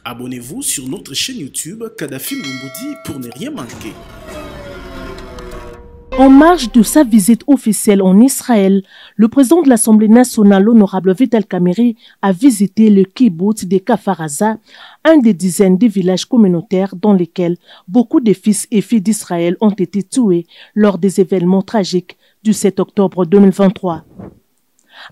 Abonnez-vous sur notre chaîne YouTube Kadhafi Mboumoudi pour ne rien manquer. En marge de sa visite officielle en Israël, le président de l'Assemblée nationale, l'honorable Vital Kamerhe, a visité le kibbutz de Kfar Aza, un des dizaines de villages communautaires dans lesquels beaucoup de fils et filles d'Israël ont été tués lors des événements tragiques du 7 octobre 2023.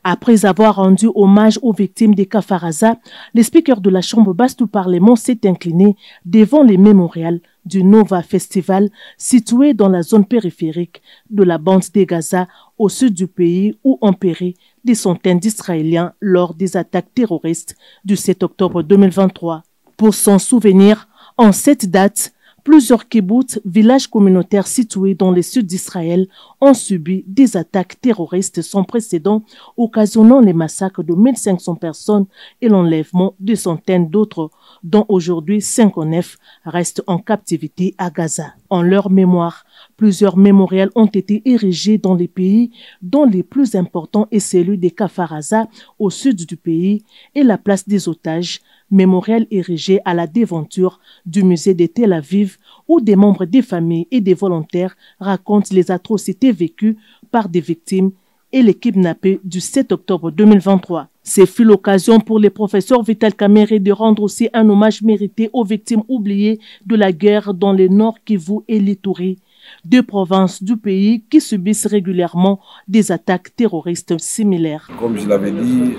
Après avoir rendu hommage aux victimes de Kfar Aza, le speaker de la Chambre basse du Parlement s'est incliné devant les mémorials du Nova Festival situé dans la zone périphérique de la bande de Gaza au sud du pays où ont péri des centaines d'Israéliens lors des attaques terroristes du 7 octobre 2023. Pour s'en souvenir, en cette date, plusieurs kibbutz, villages communautaires situés dans le sud d'Israël, ont subi des attaques terroristes sans précédent, occasionnant les massacres de 1500 personnes et l'enlèvement de centaines d'autres, dont aujourd'hui 59 restent en captivité à Gaza. En leur mémoire, plusieurs mémorials ont été érigés dans les pays, dont les plus importants est celui de Kfar Aza au sud du pays et la place des otages, mémorial érigé à la devanture du musée de Tel Aviv, où des membres des familles et des volontaires racontent les atrocités vécues par des victimes et les kidnappés du 7 octobre 2023. Ce fut l'occasion pour le professeur Vital Kamerhe de rendre aussi un hommage mérité aux victimes oubliées de la guerre dans le Nord Kivu et l'Ituri, deux provinces du pays qui subissent régulièrement des attaques terroristes similaires. Comme je l'avais dit,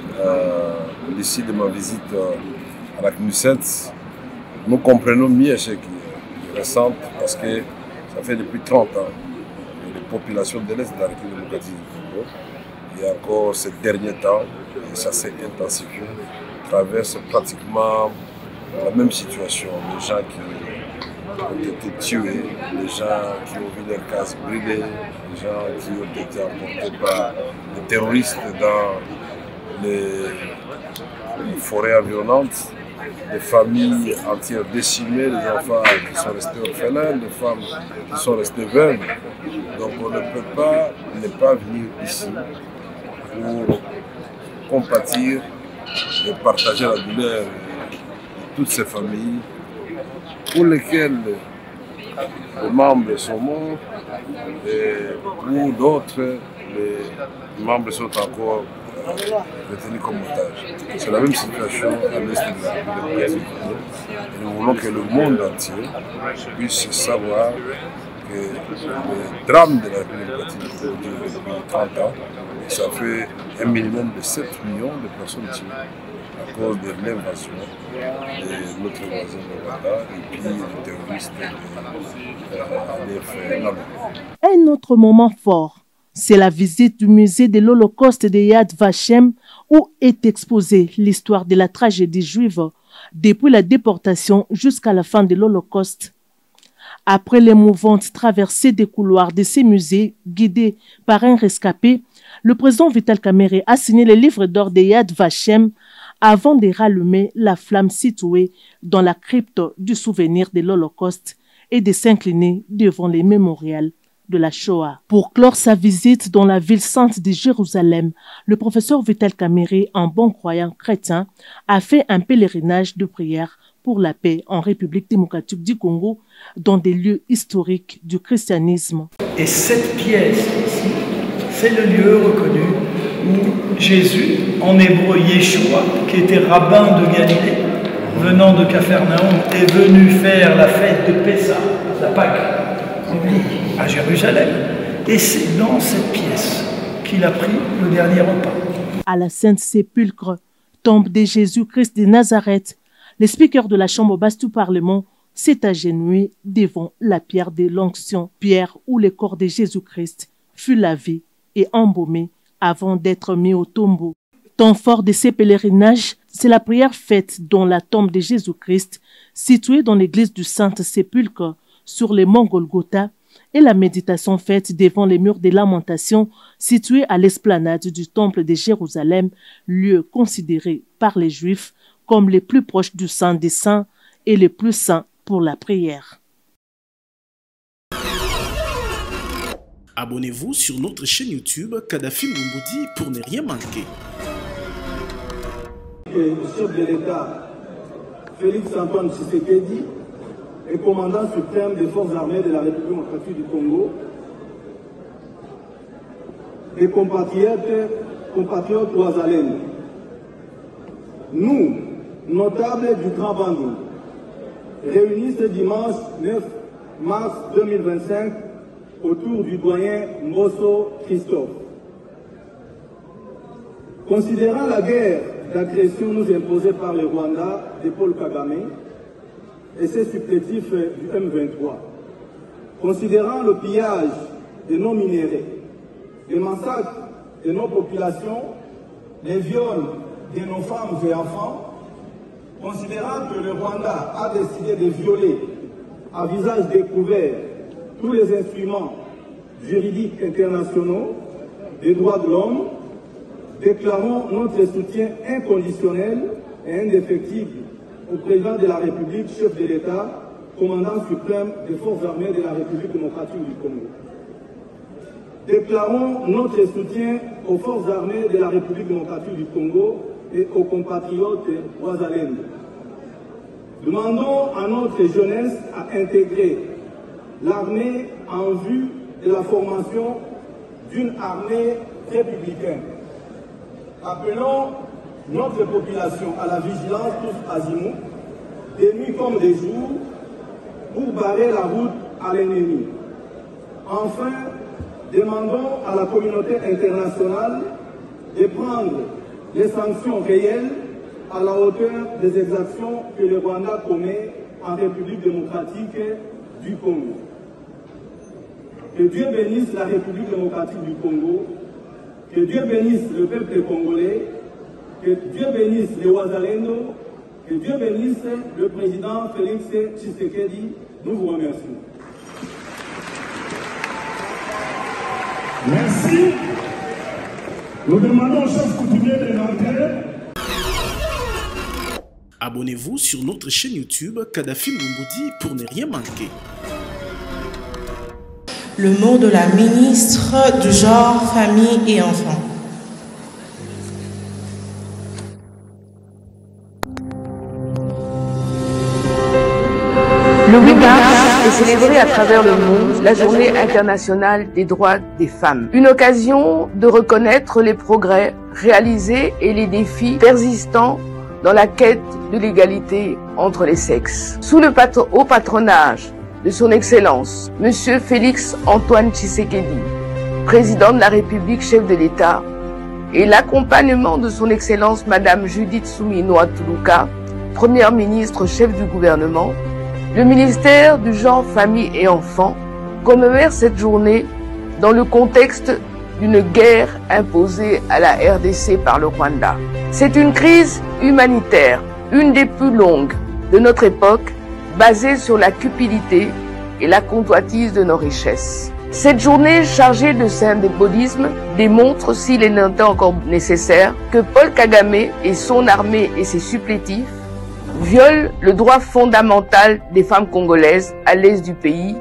d'ici de ma visite à la CNUSET, nous comprenons mieux ce qui est récent parce que ça fait depuis 30 ans que les populations de l'Est de la République démocratique du Congo, et encore ces derniers temps, et ça s'est intensifié, traversent pratiquement la même situation. Les gens qui ont été tués, les gens qui ont vu leurs cases brûlées, les gens qui ont été emportés par les terroristes dans les forêts environnantes, des familles entières décimées, des enfants qui sont restés orphelins, des femmes qui sont restées veuves. Donc on ne peut pas ne pas venir ici pour compatir et partager la douleur de toutes ces familles pour lesquelles les membres sont morts et pour d'autres, les membres sont encore retenus comme otages. C'est la même situation à l'est de la République. Et nous voulons que le monde entier puisse savoir que le drame de la République dure depuis 30 ans, ça fait un minimum de 7 millions de personnes tuées à cause de l'invasion de notre voisin de Rwanda et puis les terroristes de Un autre moment fort, c'est la visite du musée de l'Holocauste de Yad Vashem où est exposée l'histoire de la tragédie juive depuis la déportation jusqu'à la fin de l'Holocauste. Après l'émouvante traversée des couloirs de ces musées guidés par un rescapé, le président Vital Kamerhe a signé le livre d'or de Yad Vashem avant de rallumer la flamme située dans la crypte du souvenir de l'Holocauste et de s'incliner devant les mémorials de la Shoah. Pour clore sa visite dans la ville sainte de Jérusalem, le professeur Vital Kamerhe, un bon croyant chrétien, a fait un pèlerinage de prière pour la paix en République démocratique du Congo, dans des lieux historiques du christianisme. Et cette pièce ici, c'est le lieu reconnu où Jésus, en hébreu Yeshua, qui était rabbin de Galilée, venant de Capharnaüm, est venu faire la fête de Pessah, la Pâque, à Jérusalem. Et c'est dans cette pièce qu'il a pris le dernier repas. À la Sainte Sépulcre, tombe de Jésus-Christ de Nazareth, le speaker de la Chambre basse du Parlement s'est agenouillé devant la pierre de l'onction, pierre où le corps de Jésus-Christ fut lavé et embaumé avant d'être mis au tombeau. Temps fort de ces pèlerinages, c'est la prière faite dans la tombe de Jésus-Christ, située dans l'église du Sainte-Sépulcre, sur le mont Golgotha, et la méditation faite devant les murs des lamentations situés à l'esplanade du temple de Jérusalem, lieu considéré par les Juifs comme les plus proches du Saint des Saints et les plus saints pour la prière. Abonnez-vous sur notre chaîne YouTube Kadhafi Mboumoudi pour ne rien manquer. Le chef de l'État Félix Antoine Tshisekedi est commandant suprême des forces armées de la République démocratique du Congo, et compatriotes Ouazalène. Nous, notables du Grand Bandou, réunis ce dimanche 9 mars 2025 autour du doyen Mbosso Christophe. Considérant la guerre d'agression nous imposée par le Rwanda de Paul Kagame et ses supplétifs du M23, considérant le pillage de nos minéraux, les massacres de nos populations, les viols de nos femmes et enfants, considérant que le Rwanda a décidé de violer à visage découvert tous les instruments juridiques internationaux des droits de l'homme, déclarons notre soutien inconditionnel et indéfectible au président de la République, chef de l'État, commandant suprême des forces armées de la République démocratique du Congo. Déclarons notre soutien aux forces armées de la République démocratique du Congo et aux compatriotes ouazalènes. Demandons à notre jeunesse à intégrer l'armée en vue de la formation d'une armée républicaine. Appelons notre population à la vigilance tous azimuts, des nuits comme des jours, pour barrer la route à l'ennemi. Enfin, demandons à la communauté internationale de prendre les sanctions réelles à la hauteur des exactions que le Rwanda commet en République démocratique du Congo. Que Dieu bénisse la République démocratique du Congo, que Dieu bénisse le peuple congolais, que Dieu bénisse les Ouazalendo, que Dieu bénisse le président Félix Tshisekedi. Nous vous remercions. Merci. Nous demandons au chef coutumier de rentrer. Abonnez-vous sur notre chaîne YouTube Kadhafi Moumoudi pour ne rien manquer. Le mot de la ministre du Genre, Famille et Enfants. Le 8 mars est célébrée à travers le monde la Journée internationale des droits des femmes. Une occasion de reconnaître les progrès réalisés et les défis persistants dans la quête de l'égalité entre les sexes. Sous le haut patronage de son Excellence, Monsieur Félix Antoine Tshisekedi, président de la République, chef de l'État, et l'accompagnement de son Excellence Madame Judith Suminwa Tuluka, Première ministre, chef du gouvernement, le ministère du Genre, Famille et Enfants commémore cette journée dans le contexte d'une guerre imposée à la RDC par le Rwanda. C'est une crise humanitaire, une des plus longues de notre époque, basée sur la cupidité et la convoitise de nos richesses. Cette journée chargée de symbolisme démontre, s'il en était encore nécessaire, que Paul Kagame et son armée et ses supplétifs violent le droit fondamental des femmes congolaises à l'est du pays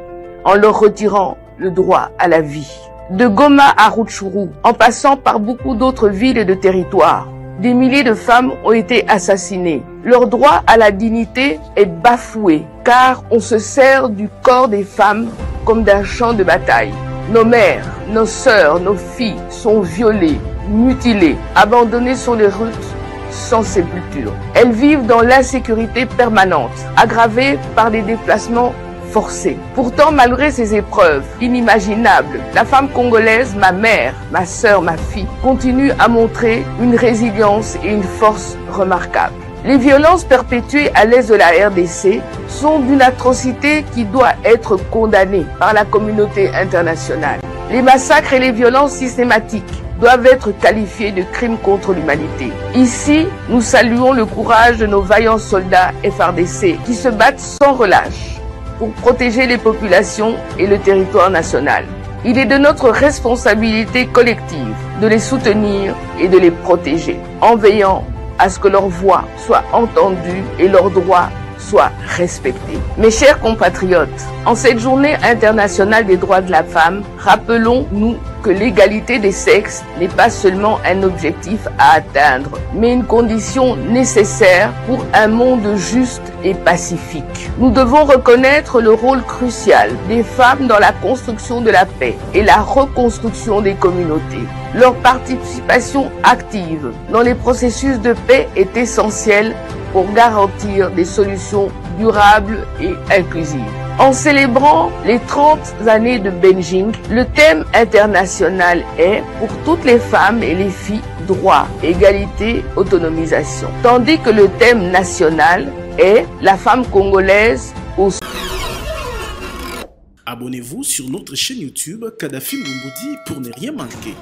en leur retirant le droit à la vie. De Goma à Rutshuru, en passant par beaucoup d'autres villes et de territoires, des milliers de femmes ont été assassinées. Leur droit à la dignité est bafoué, car on se sert du corps des femmes comme d'un champ de bataille. Nos mères, nos sœurs, nos filles sont violées, mutilées, abandonnées sur les routes sans sépulture. Elles vivent dans l'insécurité permanente, aggravée par des déplacements forcés. Pourtant, malgré ces épreuves inimaginables, la femme congolaise, ma mère, ma sœur, ma fille, continue à montrer une résilience et une force remarquables. Les violences perpétuées à l'est de la RDC sont d'une atrocité qui doit être condamnée par la communauté internationale. Les massacres et les violences systématiques doivent être qualifiés de crimes contre l'humanité. Ici, nous saluons le courage de nos vaillants soldats FARDC qui se battent sans relâche pour protéger les populations et le territoire national. Il est de notre responsabilité collective de les soutenir et de les protéger, en veillant à ce que leur voix soit entendue et leurs droits soient respectés. Mes chers compatriotes, en cette journée internationale des droits de la femme, rappelons-nous que l'égalité des sexes n'est pas seulement un objectif à atteindre, mais une condition nécessaire pour un monde juste et pacifique. Nous devons reconnaître le rôle crucial des femmes dans la construction de la paix et la reconstruction des communautés. Leur participation active dans les processus de paix est essentielle pour garantir des solutions durables et inclusives. En célébrant les 30 années de Beijing, le thème international est « Pour toutes les femmes et les filles, droit, égalité, autonomisation », tandis que le thème national est « La femme congolaise au…» Abonnez-vous sur notre chaîne YouTube Kadhafi Mboumoudi pour ne rien manquer.